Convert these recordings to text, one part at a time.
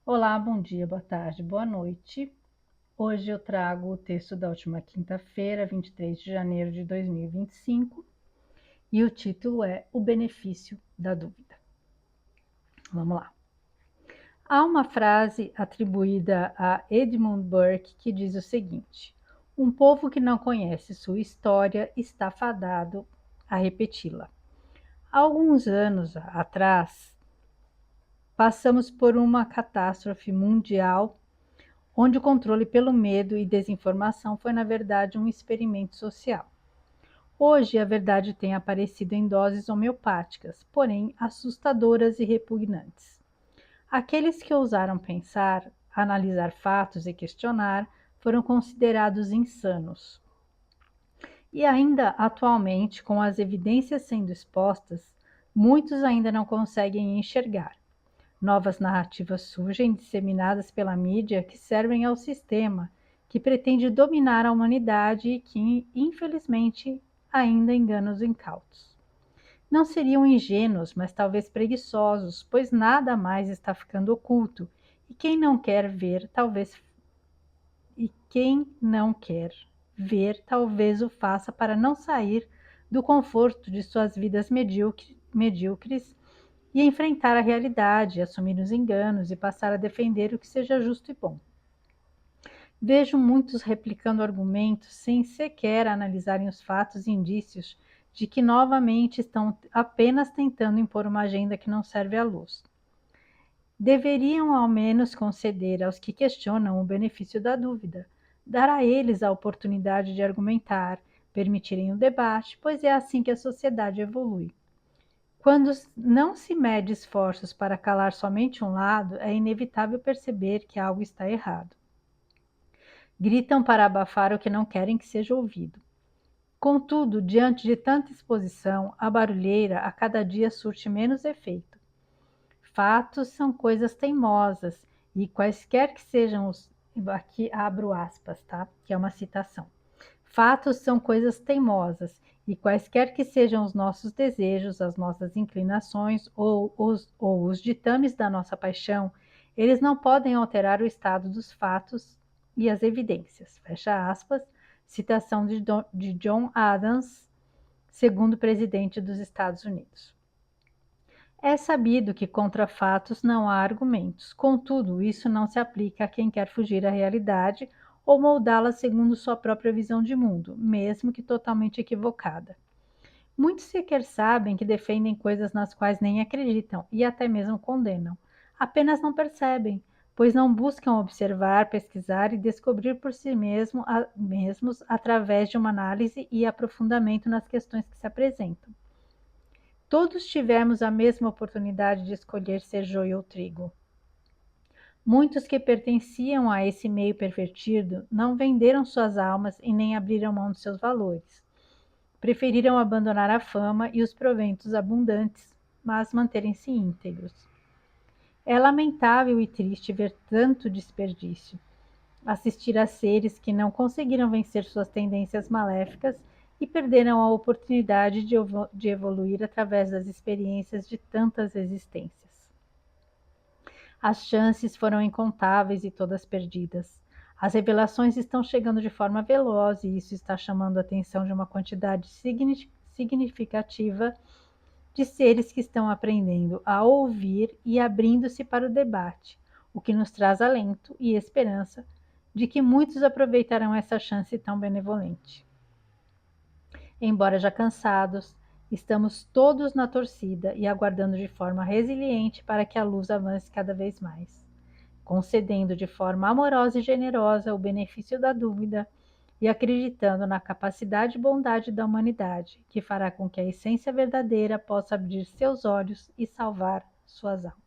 Olá, bom dia, boa tarde, boa noite. Hoje eu trago o texto da última quinta-feira, 23 de janeiro de 2025, e o título é O Benefício da Dúvida. Vamos lá. Há uma frase atribuída a Edmund Burke que diz o seguinte: um povo que não conhece sua história está fadado a repeti-la. Há alguns anos atrás, passamos por uma catástrofe mundial onde o controle pelo medo e desinformação foi, na verdade, um experimento social. Hoje, a verdade tem aparecido em doses homeopáticas, porém assustadoras e repugnantes. Aqueles que ousaram pensar, analisar fatos e questionar foram considerados insanos. E ainda atualmente, com as evidências sendo expostas, muitos ainda não conseguem enxergar. Novas narrativas surgem, disseminadas pela mídia, que servem ao sistema, que pretende dominar a humanidade e que, infelizmente, ainda engana os incautos. Não seriam ingênuos, mas talvez preguiçosos, pois nada mais está ficando oculto, e quem não quer ver, talvez o faça para não sair do conforto de suas vidas medíocres e enfrentar a realidade, assumir os enganos e passar a defender o que seja justo e bom. Vejo muitos replicando argumentos sem sequer analisarem os fatos e indícios de que novamente estão apenas tentando impor uma agenda que não serve à luz. Deveriam ao menos conceder aos que questionam o benefício da dúvida, dar a eles a oportunidade de argumentar, permitirem o debate, pois é assim que a sociedade evolui. Quando não se mede esforços para calar somente um lado, é inevitável perceber que algo está errado. Gritam para abafar o que não querem que seja ouvido. Contudo, diante de tanta exposição, a barulheira a cada dia surte menos efeito. Fatos são coisas teimosas e quaisquer que sejam os... Aqui abro aspas, tá? Que é uma citação. Fatos são coisas teimosas, e quaisquer que sejam os nossos desejos, as nossas inclinações ou os ditames da nossa paixão, eles não podem alterar o estado dos fatos e as evidências. Fecha aspas, citação de John Adams, segundo presidente dos Estados Unidos. É sabido que contra fatos não há argumentos, contudo, isso não se aplica a quem quer fugir à realidade ou moldá-la segundo sua própria visão de mundo, mesmo que totalmente equivocada. Muitos sequer sabem que defendem coisas nas quais nem acreditam e até mesmo condenam. Apenas não percebem, pois não buscam observar, pesquisar e descobrir por si mesmos através de uma análise e aprofundamento nas questões que se apresentam. Todos tivemos a mesma oportunidade de escolher ser joio ou trigo. Muitos que pertenciam a esse meio pervertido não venderam suas almas e nem abriram mão de seus valores. Preferiram abandonar a fama e os proventos abundantes, mas manterem-se íntegros. É lamentável e triste ver tanto desperdício. Assistir a seres que não conseguiram vencer suas tendências maléficas e perderam a oportunidade de evoluir através das experiências de tantas existências. As chances foram incontáveis e todas perdidas. As revelações estão chegando de forma veloz e isso está chamando a atenção de uma quantidade significativa de seres que estão aprendendo a ouvir e abrindo-se para o debate, o que nos traz alento e esperança de que muitos aproveitarão essa chance tão benevolente. Embora já cansados, estamos todos na torcida e aguardando de forma resiliente para que a luz avance cada vez mais, concedendo de forma amorosa e generosa o benefício da dúvida e acreditando na capacidade e bondade da humanidade, que fará com que a essência verdadeira possa abrir seus olhos e salvar suas almas.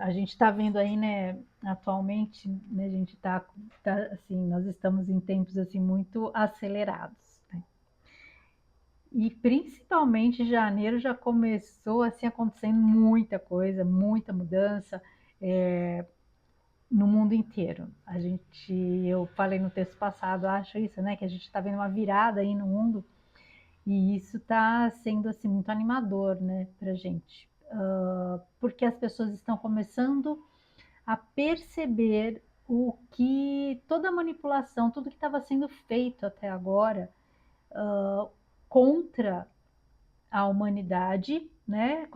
A gente está vendo aí, né, atualmente, né, a gente assim, nós estamos em tempos assim muito acelerados, né? E principalmente janeiro já começou assim acontecendo muita coisa, muita mudança no mundo inteiro. Eu falei no texto passado, acho isso, né, que a gente está vendo uma virada aí no mundo E isso está sendo assim muito animador, né, para gente, porque as pessoas estão começando a perceber o que toda a manipulação, tudo que estava sendo feito até agora contra a humanidade, né,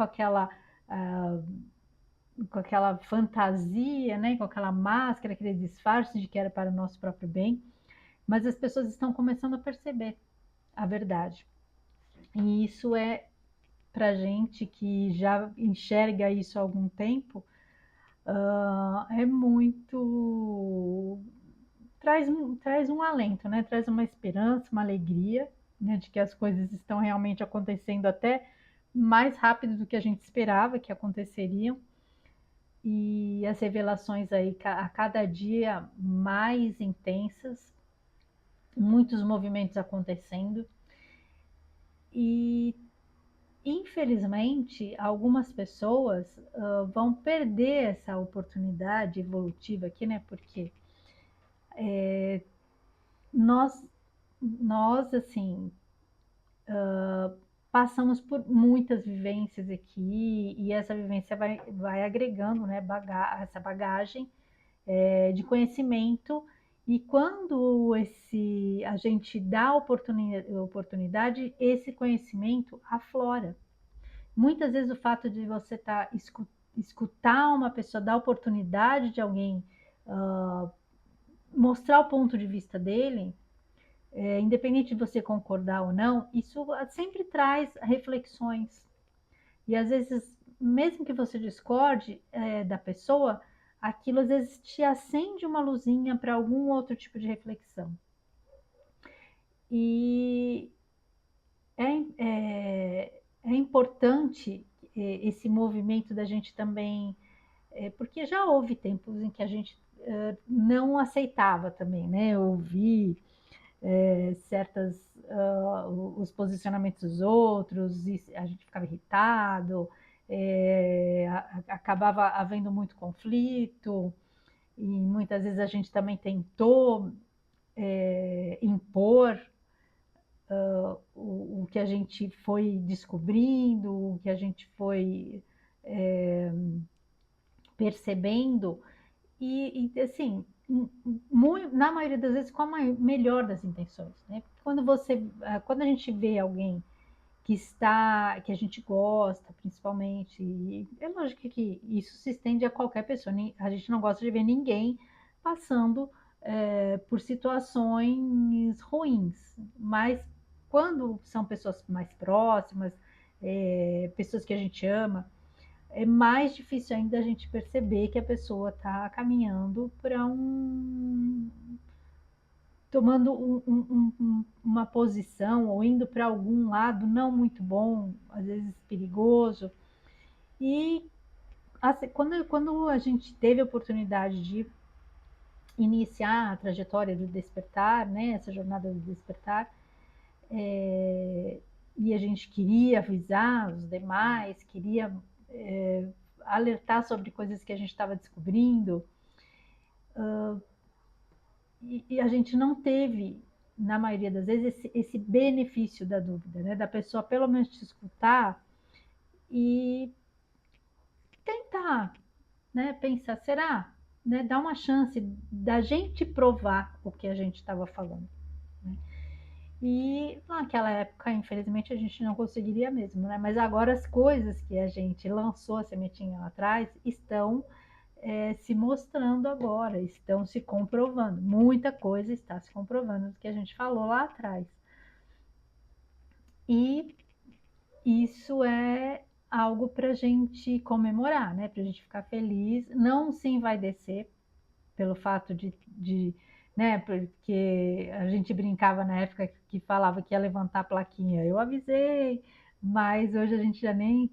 ah, com aquela fantasia, né, com aquela máscara, aquele disfarce de que era para o nosso próprio bem, mas as pessoas estão começando a perceber a verdade. E isso é para gente que já enxerga isso há algum tempo, é muito. Traz um alento, né? Traz uma esperança, uma alegria, né? De que as coisas estão realmente acontecendo até mais rápido do que a gente esperava que aconteceriam. E as revelações aí a cada dia mais intensas, muitos movimentos acontecendo. E infelizmente, algumas pessoas vão perder essa oportunidade evolutiva aqui, né? Porque nós, nós assim, passamos por muitas vivências aqui e essa vivência vai agregando, né? Essa bagagem de conhecimento. E quando a gente dá oportunidade, esse conhecimento aflora. Muitas vezes o fato de você escutar uma pessoa, dar oportunidade de alguém mostrar o ponto de vista dele, independente de você concordar ou não, isso sempre traz reflexões. E às vezes, mesmo que você discorde da pessoa, aquilo às vezes te acende uma luzinha para algum outro tipo de reflexão. E é importante esse movimento da gente também, porque já houve tempos em que a gente não aceitava também, né? Ouvir os posicionamentos dos outros, e a gente ficava irritado, acabava havendo muito conflito, e muitas vezes a gente também tentou impor o que a gente foi descobrindo, o que a gente foi percebendo, e assim, na maioria das vezes com a melhor das intenções, né? Quando a gente vê alguém que a gente gosta, principalmente, e é lógico que isso se estende a qualquer pessoa, a gente não gosta de ver ninguém passando por situações ruins, mas quando são pessoas mais próximas, pessoas que a gente ama, é mais difícil ainda a gente perceber que a pessoa está caminhando para tomando uma posição ou indo para algum lado não muito bom, às vezes perigoso. E assim, quando a gente teve a oportunidade de iniciar a trajetória do despertar, né, essa jornada do despertar, e a gente queria avisar os demais, queria alertar sobre coisas que a gente estava descobrindo, e a gente não teve, na maioria das vezes, esse benefício da dúvida, né? Da pessoa pelo menos te escutar e tentar, né? Pensar, será? Né? Dar uma chance da gente provar o que a gente estava falando. Né? E naquela época, infelizmente, a gente não conseguiria mesmo, né? Mas agora as coisas que a gente lançou a sementinha lá atrás estão se mostrando agora, estão se comprovando. Muita coisa está se comprovando do que a gente falou lá atrás. E isso é algo para a gente comemorar, né? Para a gente ficar feliz, não se envaidecer pelo fato né? Porque a gente brincava na época que falava que ia levantar a plaquinha. Eu avisei, mas hoje a gente já nem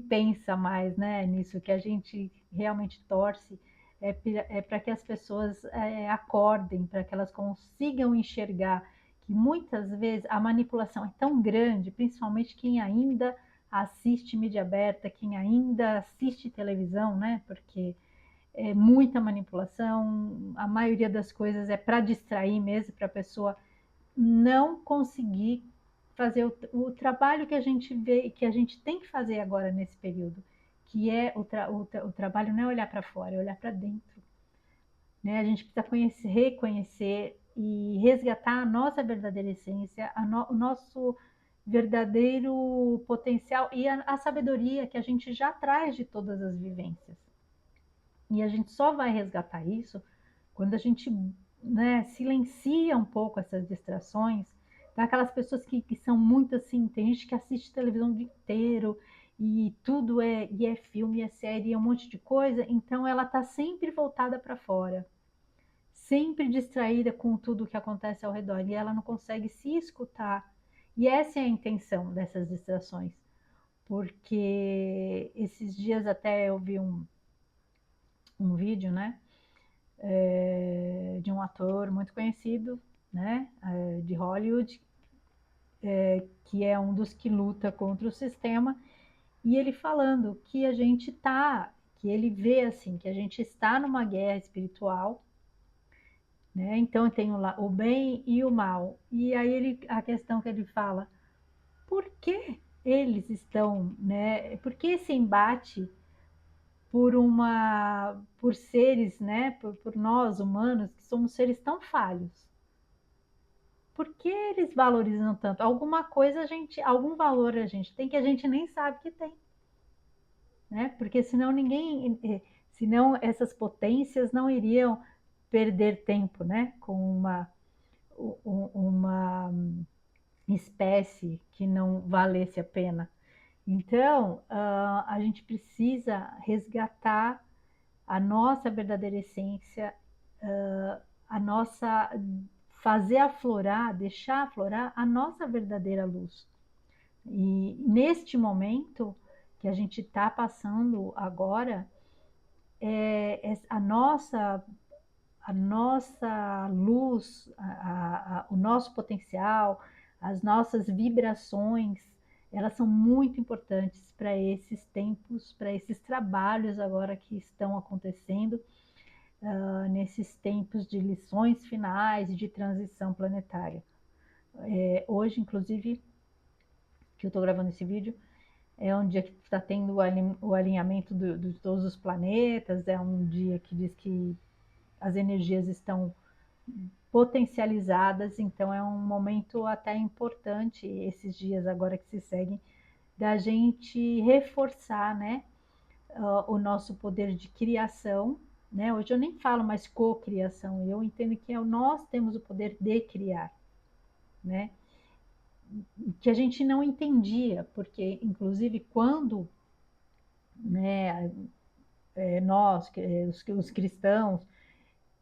pensa mais, né? Nisso que a gente realmente torce para que as pessoas acordem, para que elas consigam enxergar que muitas vezes a manipulação é tão grande, principalmente quem ainda assiste mídia aberta, quem ainda assiste televisão, né? Porque é muita manipulação, a maioria das coisas é para distrair mesmo, para a pessoa não conseguir fazer o trabalho que a gente vê, que a gente tem que fazer agora nesse período, que é o trabalho não é olhar para fora, é olhar para dentro, né? A gente precisa reconhecer e resgatar a nossa verdadeira essência, o nosso verdadeiro potencial e a sabedoria que a gente já traz de todas as vivências. E a gente só vai resgatar isso quando a gente, né, silencia um pouco essas distrações. Aquelas pessoas que são muito assim, tem gente que assiste televisão o dia inteiro e tudo é filme, é série, é um monte de coisa, então ela está sempre voltada para fora, sempre distraída com tudo que acontece ao redor e ela não consegue se escutar. E essa é a intenção dessas distrações, porque esses dias até eu vi um vídeo, né, de um ator muito conhecido, né, de Hollywood, que é um dos que luta contra o sistema, e ele falando que a gente tá, que ele vê assim, que a gente está numa guerra espiritual, né? Então tem o bem e o mal. E aí a questão que ele fala, por que eles estão, né? Por que esse embate por seres, né? Por nós humanos que somos seres tão falhos? Por que eles valorizam tanto? Alguma coisa algum valor a gente tem que a gente nem sabe que tem, né? Porque senão essas potências não iriam perder tempo, né? Com uma espécie que não valesse a pena. Então, a gente precisa resgatar a nossa verdadeira essência, a nossa fazer aflorar, deixar aflorar a nossa verdadeira luz. E neste momento que a gente está passando agora, a nossa luz, o nosso potencial, as nossas vibrações, elas são muito importantes para esses tempos, para esses trabalhos agora que estão acontecendo, nesses tempos de lições finais e de transição planetária. Hoje, inclusive, que eu estou gravando esse vídeo, é um dia que está tendo o alinhamento de todos os planetas, é um dia que diz que as energias estão potencializadas, então é um momento até importante esses dias agora que se seguem da gente reforçar, né, o nosso poder de criação, né? Hoje eu nem falo mais cocriação, eu entendo que nós temos o poder de criar, né? Que a gente não entendia, porque inclusive quando, né, nós, os cristãos,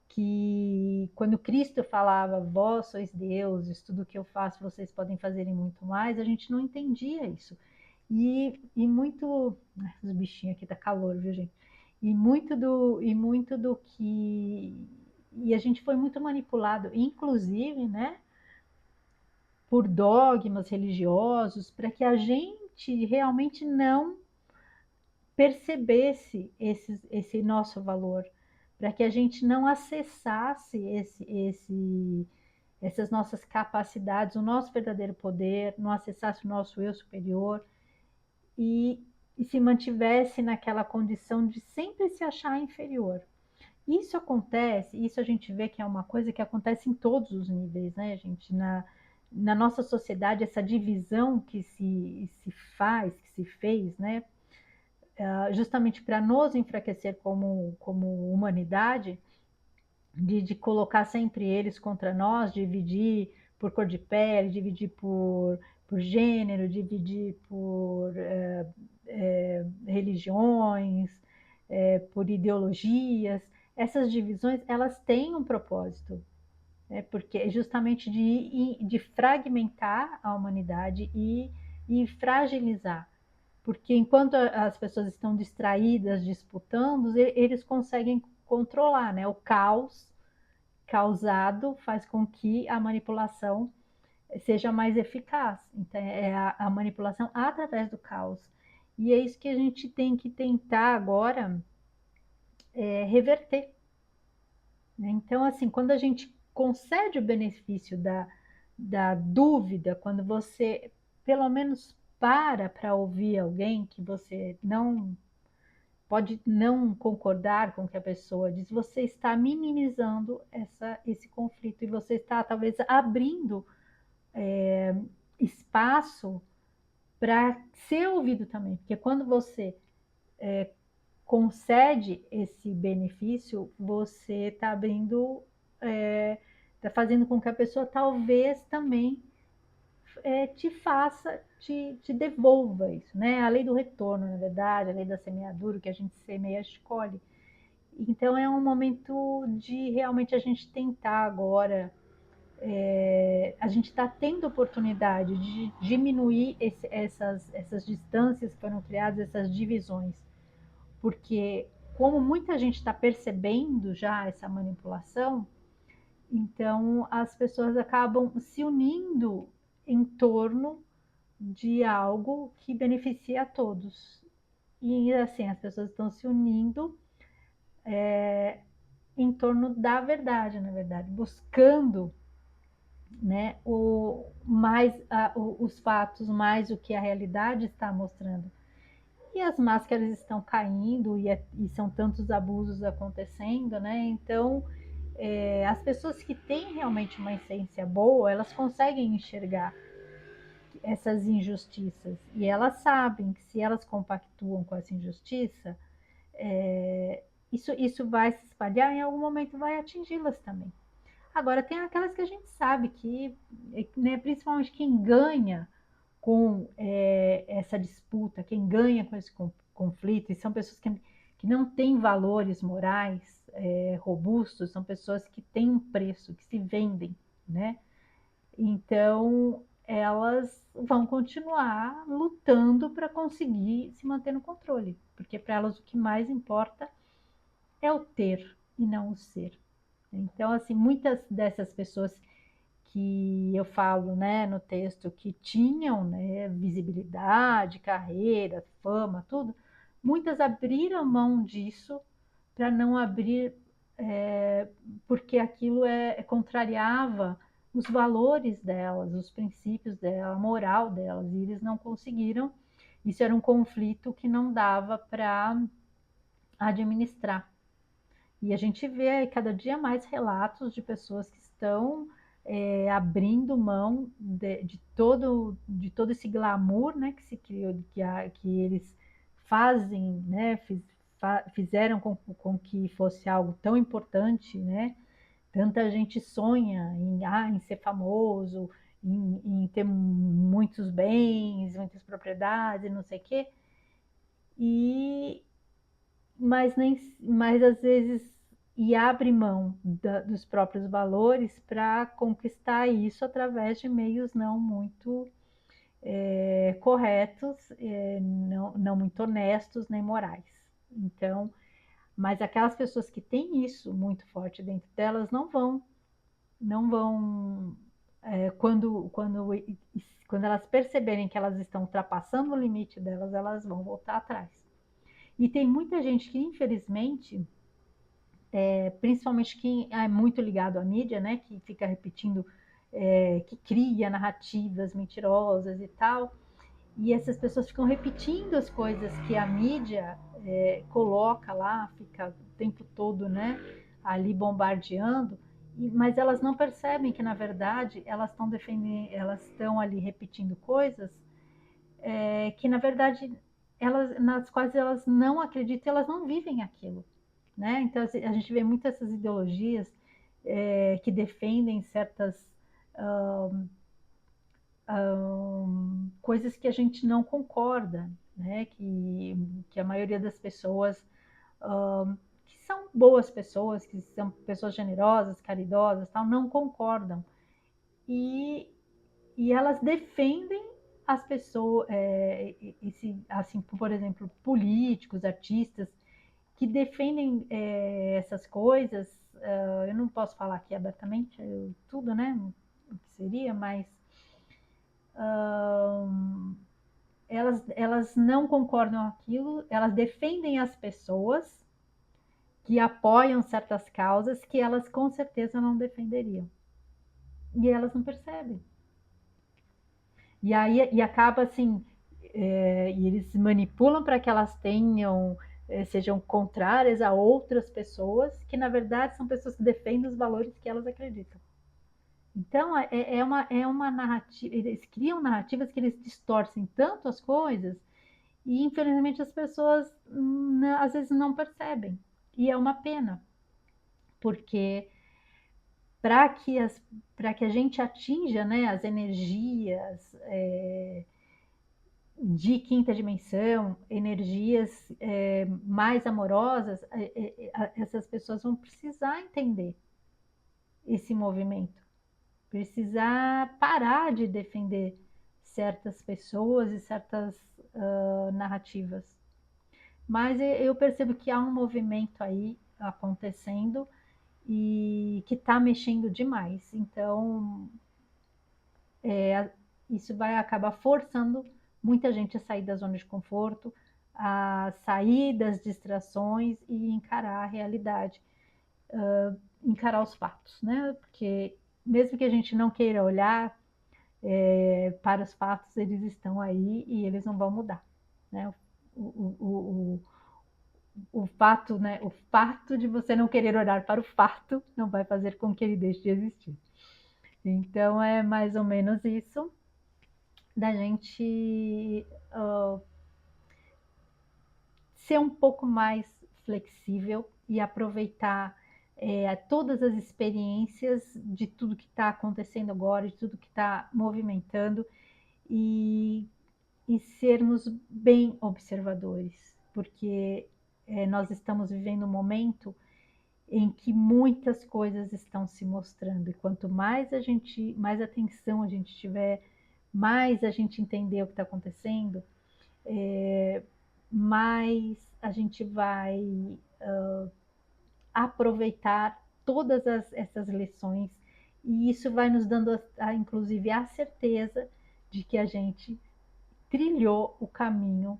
que quando Cristo falava, vós sois deuses, tudo que eu faço vocês podem fazer e muito mais, a gente não entendia isso. E muito. Os bichinhos aqui tá calor, viu, gente? E muito do que. E a gente foi muito manipulado, inclusive, né, por dogmas religiosos, para que a gente realmente não percebesse esse nosso valor, para que a gente não acessasse essas nossas capacidades, o nosso verdadeiro poder, não acessasse o nosso eu superior e, e se mantivesse naquela condição de sempre se achar inferior. Isso acontece, isso a gente vê que é uma coisa que acontece em todos os níveis, né, gente? Na nossa sociedade, essa divisão que se faz, que se fez, né, justamente para nos enfraquecer como humanidade, de colocar sempre eles contra nós, dividir por cor de pele, dividir por gênero, dividir por religiões, por ideologias. Essas divisões, elas têm um propósito, porque é justamente de fragmentar a humanidade e fragilizar. Porque enquanto as pessoas estão distraídas, disputando, eles conseguem controlar, né? O caos causado faz com que a manipulação seja mais eficaz. Então, é a manipulação através do caos. E é isso que a gente tem que tentar agora reverter, né? Então, assim, quando a gente concede o benefício da dúvida, quando você pelo menos para ouvir alguém que você não pode não concordar com o que a pessoa diz, você está minimizando esse conflito e você está talvez abrindo espaço para ser ouvido também, porque quando você concede esse benefício, você está abrindo, está fazendo com que a pessoa talvez também te faça, te devolva isso, né? A lei do retorno, na verdade, a lei da semeadura, o que a gente semeia, escolhe. Então é um momento de realmente a gente tentar agora, a gente está tendo oportunidade de diminuir essas distâncias que foram criadas, essas divisões, porque como muita gente está percebendo já essa manipulação, então as pessoas acabam se unindo em torno de algo que beneficia a todos. E assim, as pessoas estão se unindo em torno da verdade, na verdade, buscando, né, os fatos mais o que a realidade está mostrando. E as máscaras estão caindo e são tantos abusos acontecendo, né? Então, as pessoas que têm realmente uma essência boa, elas conseguem enxergar essas injustiças e elas sabem que se elas compactuam com essa injustiça, isso vai se espalhar e em algum momento vai atingi-las também. Agora, tem aquelas que a gente sabe que, né, principalmente quem ganha com essa disputa, quem ganha com esse conflito, e são pessoas que não têm valores morais robustos, são pessoas que têm um preço, que se vendem, né? Então, elas vão continuar lutando para conseguir se manter no controle, porque para elas o que mais importa é o ter e não o ser. Então, assim, muitas dessas pessoas que eu falo, né, no texto, que tinham, né, visibilidade, carreira, fama, tudo, muitas abriram mão disso para não abrir, porque aquilo contrariava os valores delas, os princípios dela, a moral delas, e eles não conseguiram. Isso era um conflito que não dava para administrar. E a gente vê aí cada dia mais relatos de pessoas que estão abrindo mão de todo esse glamour, né, que se criou, que eles fazem, né, fizeram com que fosse algo tão importante, né? Tanta gente sonha em ser famoso, em ter muitos bens, muitas propriedades, não sei o quê. E mas às vezes e abre mão dos próprios valores para conquistar isso através de meios não muito corretos, não muito honestos nem morais. Então, mas aquelas pessoas que têm isso muito forte dentro delas não vão quando elas perceberem que elas estão ultrapassando o limite delas, elas vão voltar atrás. E tem muita gente que, infelizmente, principalmente quem é muito ligado à mídia, né, que fica repetindo, que cria narrativas mentirosas e tal, e essas pessoas ficam repetindo as coisas que a mídia coloca lá, fica o tempo todo, né, ali bombardeando, mas elas não percebem que na verdade elas estão defendendo, elas estão ali repetindo coisas que na verdade nas quais elas não acreditam, elas não vivem aquilo, né? Então assim, a gente vê muitas essas ideologias que defendem certas coisas que a gente não concorda, né? Que a maioria das pessoas que são boas pessoas, que são pessoas generosas, caridosas, tal, não concordam e, e elas defendem as pessoas, assim, por exemplo, políticos, artistas que defendem essas coisas. Eu não posso falar aqui abertamente tudo, né? O que seria, mas elas não concordam com aquilo, elas defendem as pessoas que apoiam certas causas que elas com certeza não defenderiam. E elas não percebem. E aí e acaba assim, e eles manipulam para que elas tenham, sejam contrárias a outras pessoas, que na verdade são pessoas que defendem os valores que elas acreditam. Então é uma narrativa, eles criam narrativas que eles distorcem tanto as coisas e infelizmente as pessoas às vezes não percebem. E é uma pena, porque para que, que a gente atinja, né, as energias de quinta dimensão, energias mais amorosas, essas pessoas vão precisar entender esse movimento, precisar parar de defender certas pessoas e certas narrativas. Mas eu percebo que há um movimento aí acontecendo e que está mexendo demais. Então, isso vai acabar forçando muita gente a sair da zona de conforto, a sair das distrações e encarar a realidade, encarar os fatos, né? Porque mesmo que a gente não queira olhar para os fatos, eles estão aí e eles não vão mudar, né? O fato, né? O fato de você não querer olhar para o fato não vai fazer com que ele deixe de existir. Então é mais ou menos isso da gente ser um pouco mais flexível e aproveitar todas as experiências de tudo que está acontecendo agora, de tudo que está movimentando e, e sermos bem observadores, porque nós estamos vivendo um momento em que muitas coisas estão se mostrando e quanto mais atenção a gente tiver, mais a gente entender o que está acontecendo, mais a gente vai aproveitar essas lições e isso vai nos dando, inclusive, a certeza de que a gente trilhou o caminho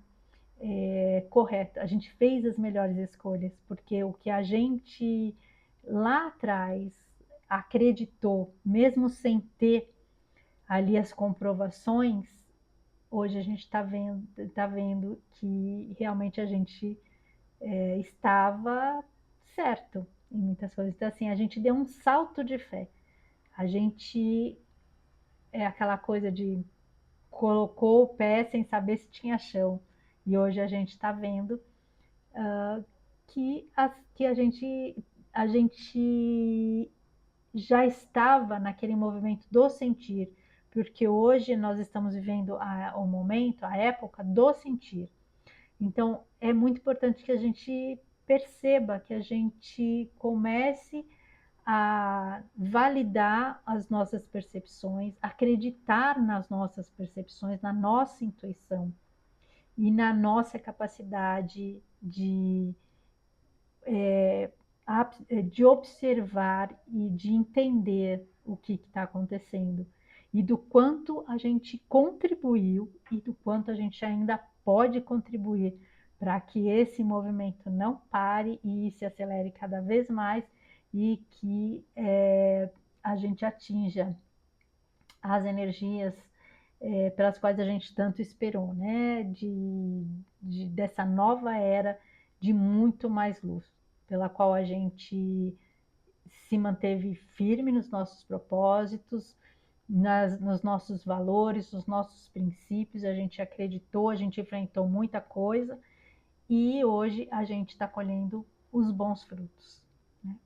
correto, a gente fez as melhores escolhas, porque o que a gente lá atrás acreditou, mesmo sem ter ali as comprovações, hoje a gente tá vendo que realmente a gente estava certo em muitas coisas. Então, assim, a gente deu um salto de fé. A gente é aquela coisa de colocou o pé sem saber se tinha chão. E hoje a gente está vendo que a gente já estava naquele movimento do sentir, porque hoje nós estamos vivendo o momento, a época do sentir. Então, é muito importante que a gente perceba, que a gente comece a validar as nossas percepções, acreditar nas nossas percepções, na nossa intuição e na nossa capacidade de observar e de entender o que está acontecendo e do quanto a gente contribuiu e do quanto a gente ainda pode contribuir para que esse movimento não pare e se acelere cada vez mais e que a gente atinja as energias pelas quais a gente tanto esperou, né? Dessa nova era de muito mais luz, pela qual a gente se manteve firme nos nossos propósitos, nos nossos valores, nos nossos princípios, a gente acreditou, a gente enfrentou muita coisa e hoje a gente está colhendo os bons frutos. Né?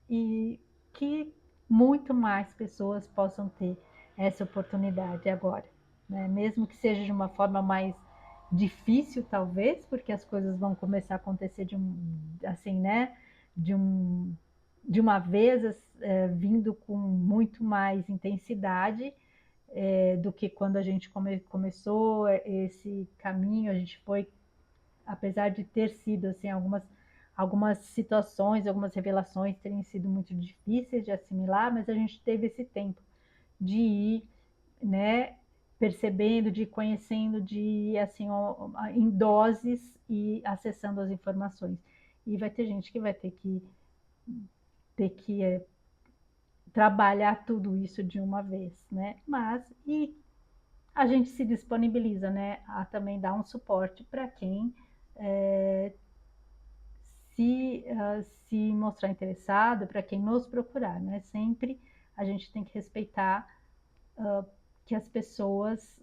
E que muito mais pessoas possam ter essa oportunidade agora, né? Mesmo que seja de uma forma mais difícil, talvez, porque as coisas vão começar a acontecer assim, né? De um, de uma vez, vindo com muito mais intensidade do que quando a gente começou esse caminho, a gente foi, apesar de ter sido assim algumas situações, algumas revelações terem sido muito difíceis de assimilar, mas a gente teve esse tempo de ir, né, percebendo, de ir conhecendo, de ir assim em doses e acessando as informações. E vai ter gente que vai ter que trabalhar tudo isso de uma vez, né? Mas e a gente se disponibiliza, né, a também dar um suporte para quem se mostrar interessado, para quem nos procurar, né? Sempre a gente tem que respeitar que as pessoas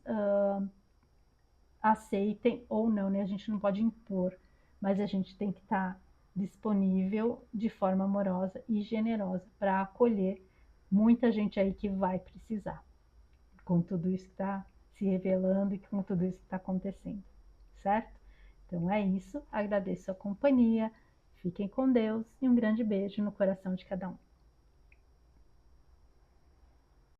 aceitem ou não, né? A gente não pode impor, mas a gente tem que estar disponível de forma amorosa e generosa para acolher muita gente aí que vai precisar, com tudo isso que está se revelando e com tudo isso que está acontecendo, certo? Então é isso, agradeço a companhia, fiquem com Deus e um grande beijo no coração de cada um.